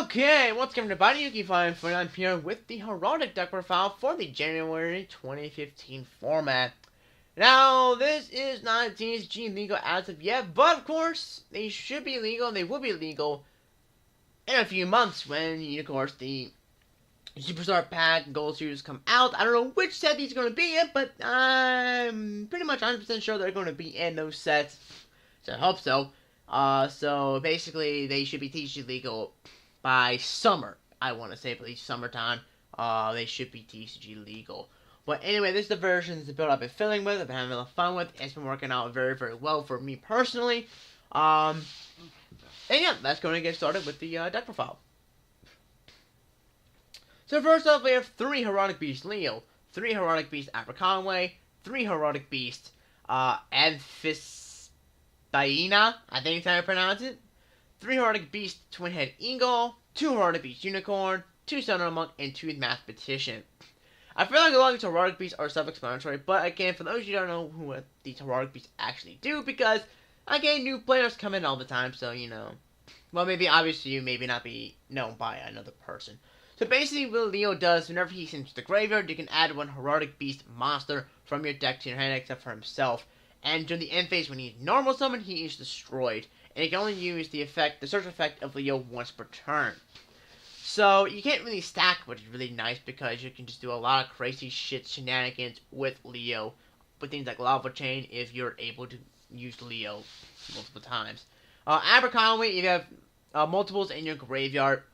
Okay, what's going on everybody? Yugioh and I'm here with the Heraldic deck profile for the January 2015 format. Now, this is not TSG legal as of yet, but of course, they should be legal and they will be legal in a few months when, of course, the Superstar Pack and Gold Series come out. I don't know which set these are going to be in, but I'm pretty much 100% sure they're going to be in those sets, so I hope so. So basically, they should be TCG legal by summer. I want to say at least summertime. They should be TCG legal. But anyway, this is the versions the build I've been filling with. I've been having a lot of fun with. It's been working out very, very well for me personally. And yeah, that's going to get started with the deck profile. So first off, we have 3 Heraldic Beast Leo, 3 Heraldic Beast Aberconway, 3 Heraldic Beast Amphisbaena, I think is how I pronounce it, 3 Heraldic Beast Twin Head Eagle, 2 Heraldic Beast Unicorn, 2 Sunner Monk, and 2 Mathematician. I feel like a lot of these Heraldic Beasts are self-explanatory, but again, for those of you who don't know who these Heraldic Beasts actually do, because again, new players come in all the time, so you know, well, maybe obviously you maybe not be known by another person. So basically what Leo does, whenever he enters the graveyard, you can add 1 Heraldic Beast monster from your deck to your hand except for himself. And during the end phase, when he's normal summoned, he is destroyed. And you can only use the search effect of Leo once per turn. So you can't really stack, which is really nice because you can just do a lot of crazy shit shenanigans with Leo. With things like Lava Chain if you're able to use Leo multiple times. Aberconway, if you have multiples in your graveyard,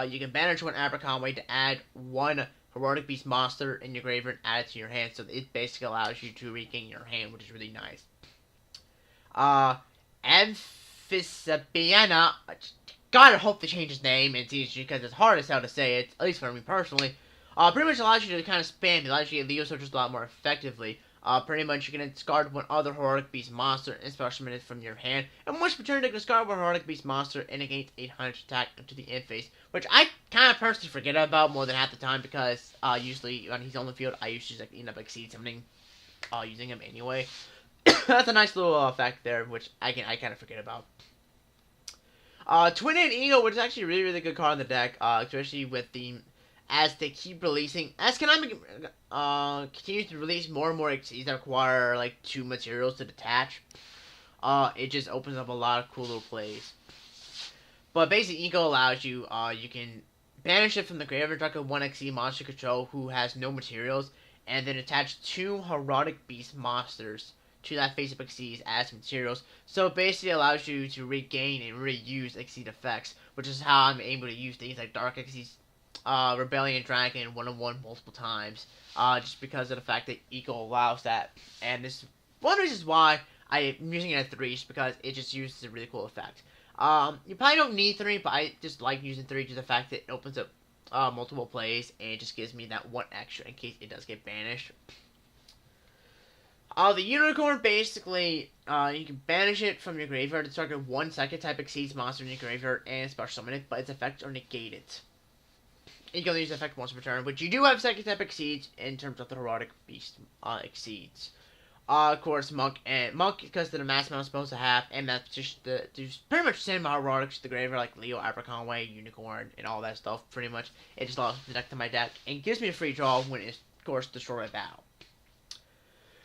you can banish 1 Aberconway to add 1 Heraldic Beast monster in your graveyard and add it to your hand. So it basically allows you to regain your hand, which is really nice. Amphisbaena, God, I hope they change his name in TCG because it's hard as hell to say it, at least for me personally. Pretty much allows you to kind of spam. It allows you to get Leo searches a lot more effectively. Pretty much you can discard 1 other Heraldic Beast monster and special summon it from your hand. And once per turn, you can discard 1 Heraldic Beast monster and negates 800 attack into the end phase, which I kind of personally forget about more than half the time because usually when he's on the field, I usually like end up exceed summoning using him anyway. That's a nice little effect there, which I kind of forget about. Twin Head Eagle, which is actually a really, really good card in the deck, especially with the as they keep releasing, as Konami continues to release more and more exceeds that require like 2 materials to detach, it just opens up a lot of cool little plays. But basically, Eagle allows you, you can banish it from the graveyard, track of 1 XE monster control who has no materials, and then attach 2 Heraldic Beast monsters to that face of Exceeds as materials. So it basically allows you to regain and reuse Exceed effects, which is how I'm able to use things like Dark Exceeds, Rebellion Dragon 1-on-1 multiple times, just because of the fact that Eagle allows that. And this is one of the reasons why I'm using it at 3, just because it just uses a really cool effect. You probably don't need 3, but I just like using 3 due to the fact that it opens up multiple plays, and it just gives me that 1 extra in case it does get banished. The Unicorn, basically, you can banish it from your graveyard to target 1 second type Exceeds monster in your graveyard and special summon it, but its effects are negated. You can only use the effect once per turn, but you do have second type Exceeds in terms of the Heraldic Beast Exceeds. Of course, Monk, because of the mass amount I'm supposed to have, and that's just pretty much send my Heraldics to the graveyard, like Leo, Aberconway, Unicorn, and all that stuff, pretty much. It just allows the deck to my deck, and gives me a free draw when it's, of course, destroy a battle.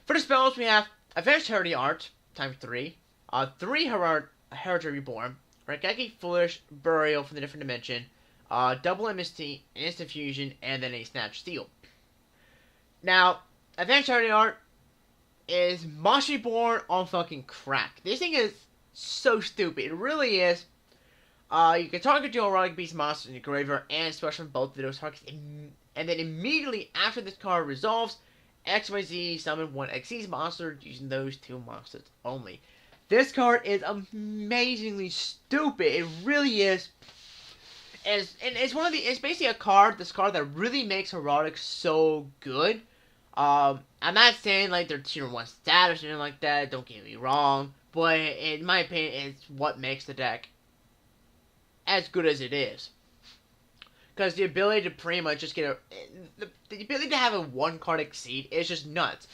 For the spells, we have Advanced Heraldry Art, times 3, 3 Heraldry Reborn, Raigeki Foolish, Burial from the different dimension, double MST, Instant Fusion, and then a Snatch Steal. Now, Advanced Heraldry Art is Monster Reborn on fucking crack. This thing is so stupid. It really is. You can target your Heraldic Beast monster in your graveyard and special from both of those targets, and then immediately after this card resolves, XYZ summon 1 Xyz monster using those 2 monsters only. This card is amazingly stupid. It really is. And it's basically a card, this card that really makes Heraldic so good. I'm not saying like they're tier 1 status or anything like that, don't get me wrong, but in my opinion, it's what makes the deck as good as it is. Because the ability to pretty much just get the ability to have a 1 card Exceed is just nuts.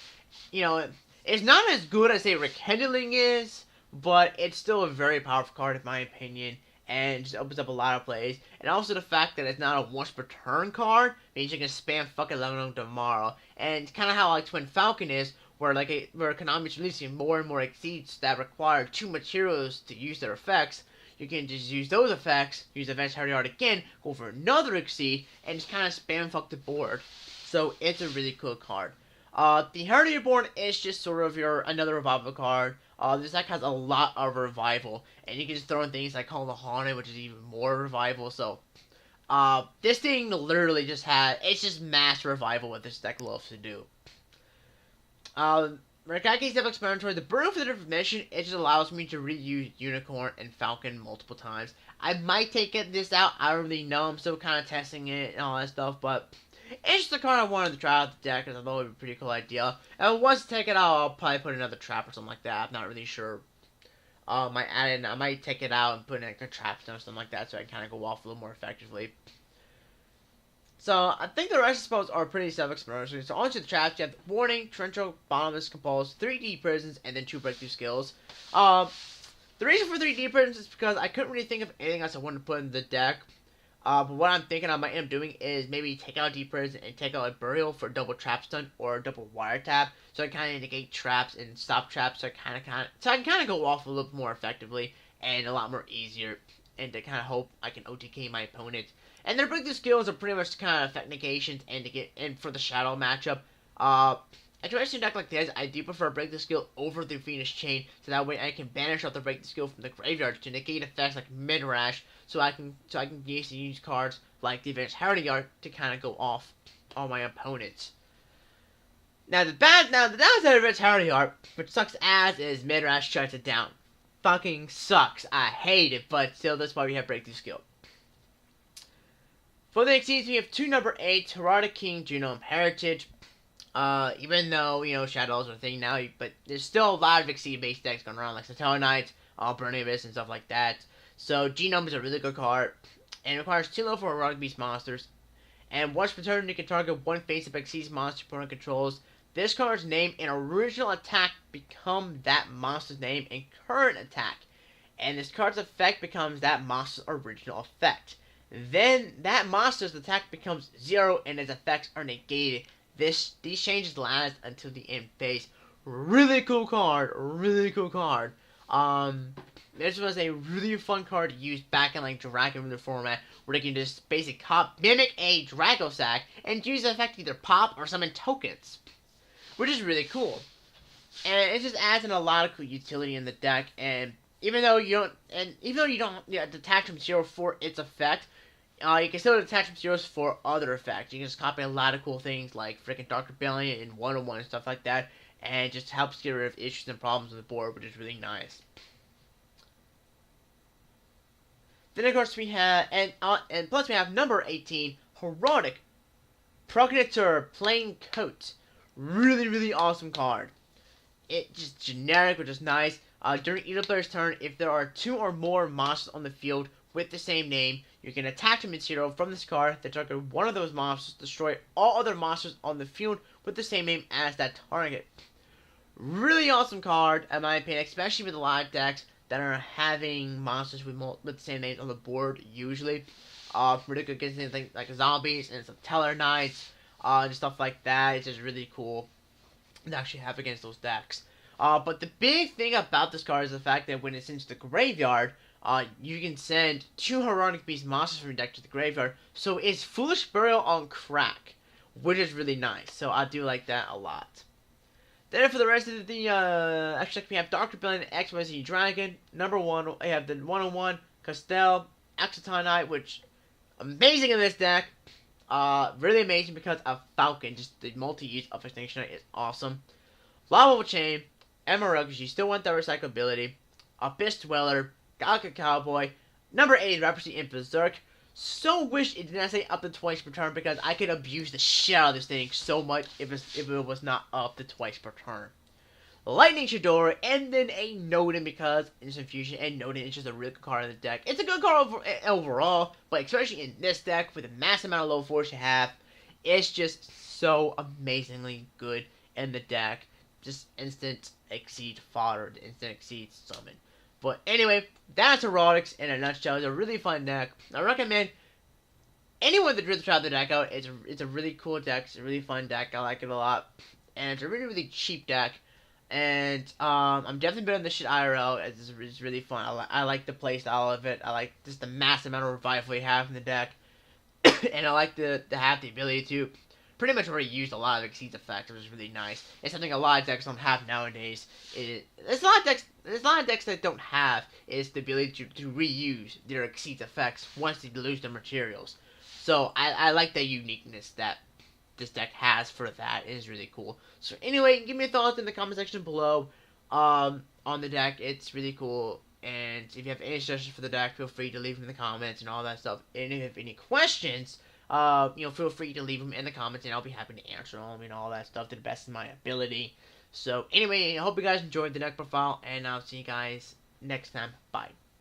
You know, it's not as good as a Rekindling is, but it's still a very powerful card in my opinion. and just opens up a lot of plays. And also the fact that it's not a once per turn card means you can spam fucking Lemon tomorrow. And it's kind of how like Twin Falcon is, where where Konami's releasing more and more exceeds that require 2 materials to use their effects. You can just use those effects, use Advanced Heraldic again, go for another exceed, and just kind of spam fuck the board. So it's a really cool card. The Heraldic Reborn is just sort of another revival card. This deck has a lot of revival, and you can just throw in things like Call the Haunted, which is even more revival. So, this thing literally it's just mass revival what this deck loves to do. Merkaki's self-explanatory. The burden for the information, it just allows me to reuse Unicorn and Falcon multiple times. I might take this out. I don't really know. I'm still kind of testing it and all that stuff, but it's just the card I wanted to try out the deck because I thought it would be a pretty cool idea. And once I take it out, I'll probably put another trap or something like that. I'm not really sure. I might take it out and put in like a trap or something like that so I can kind of go off a little more effectively. So, I think the rest of the spells are pretty self-explanatory. So, onto the traps, you have Warning, Torrential, Bottomless, Compulse, 3D Prisons, and then 2 Breakthrough Skills. The reason for 3D Prisons is because I couldn't really think of anything else I wanted to put in the deck. But what I'm thinking I might end up doing is maybe take out Deep Prison and take out a Burial for double Trap Stun or double Wiretap. So I kind of negate traps and stop traps so I can kind of go off a little more effectively and a lot more easier. And to kind of hope I can OTK my opponent. And their breakthrough skills are pretty much kind of effect negations and to get in for the shadow matchup. A traditional deck like this, I do prefer breakthrough skill over the Phoenix Chain, so that way I can banish out the breakthrough skill from the graveyard to negate effects like Midrash, so I can use cards like the Advanced Heraldic to kind of go off on my opponents. Now the downside of Advanced Heraldic, which sucks ass, is Midrash shuts it down. Fucking sucks. I hate it, but still that's why we have breakthrough skill. For the exceeds, we have 2 number 8, Heraldic King, Genome Heritage. Even though, Shadows are a thing now, but there's still a lot of Exceed-based decks going around, like Satellite Knights, Burning Abyss, and stuff like that. So, Genome is a really good card, and it requires 2 level for Heraldic Beast monsters. And once per turn, you can target 1 face-up Exceeds monster opponent controls. This card's name and original attack become that monster's name and current attack. And this card's effect becomes that monster's original effect. Then, that monster's attack becomes 0 and its effects are negated. These changes last until the end phase. Really cool card. Really cool card. This was a really fun card to use back in like Dragon Ruler format, where they can just basically mimic a Draco Sack and use the effect to either pop or summon tokens, which is really cool. And it just adds in a lot of cool utility in the deck. And even though you don't detach from 0 for its effect, you can still detach from zeros for other effects. You can just copy a lot of cool things like freaking Dark Rebellion and 101 and stuff like that, and it just helps get rid of issues and problems on the board, which is really nice. Then of course we have, and plus we have number 18, Heraldic Progenitor Plain Coat. Really, really awesome card. It's just generic, which is nice. During either player's turn, if there are 2 or more monsters on the field with the same name, you can attack them in 0 from this card that target one of those monsters, destroy all other monsters on the field with the same name as that target. Really awesome card, in my opinion, especially with a lot of decks that are having monsters with the same names on the board, usually. Really good against things like zombies and some Teller Knights, and stuff like that. It's just really cool to actually have against those decks. But the big thing about this card is the fact that when it's into the graveyard, you can send 2 Heraldic Beast monsters from your deck to the graveyard, so it's Foolish Burial on crack, which is really nice, so I do like that a lot. Then for the rest of the extra deck, we have Dark Rebellion XYZ Dragon, number 1, we have the 101, Castell, Exoton Knight, which, amazing in this deck, really amazing because of Falcon, just the multi-use of Extinction Knight is awesome. Lava Chain, Emerald, because you still want that recyclability, Abyss Dweller, Galactic Cowboy, number 8, Leprosy and Berserk. So wish it did not say up to twice per turn because I could abuse the shit out of this thing so much if it was not up to twice per turn. Lightning Shadora, and then a Nodin because Instant Fusion and Nodin is just a really good card in the deck. It's a good card overall, but especially in this deck with the massive amount of low force you have, it's just so amazingly good in the deck. Just instant exceed fodder, instant exceed summon. But anyway, that's Heraldics in a nutshell. It's a really fun deck. I recommend anyone that really try the deck out. It's a really cool deck. It's a really fun deck. I like it a lot, and it's a really really cheap deck. And I'm definitely better than this shit IRL. It's really fun. I like the play style of it. I like just the massive amount of revival you have in the deck, and I like to have the ability to pretty much already used a lot of Exceed's effects, which is really nice. It's something a lot of decks don't have nowadays. There's a lot of decks that don't have is the ability to reuse their Exceed's effects once they lose their materials. So I like the uniqueness that this deck has for that. It is really cool. So anyway, give me your thoughts in the comment section below on the deck. It's really cool. And if you have any suggestions for the deck, feel free to leave them in the comments and all that stuff. And if you have any questions, feel free to leave them in the comments, and I'll be happy to answer them and all that stuff to the best of my ability. So anyway, I hope you guys enjoyed the deck profile, and I'll see you guys next time. Bye.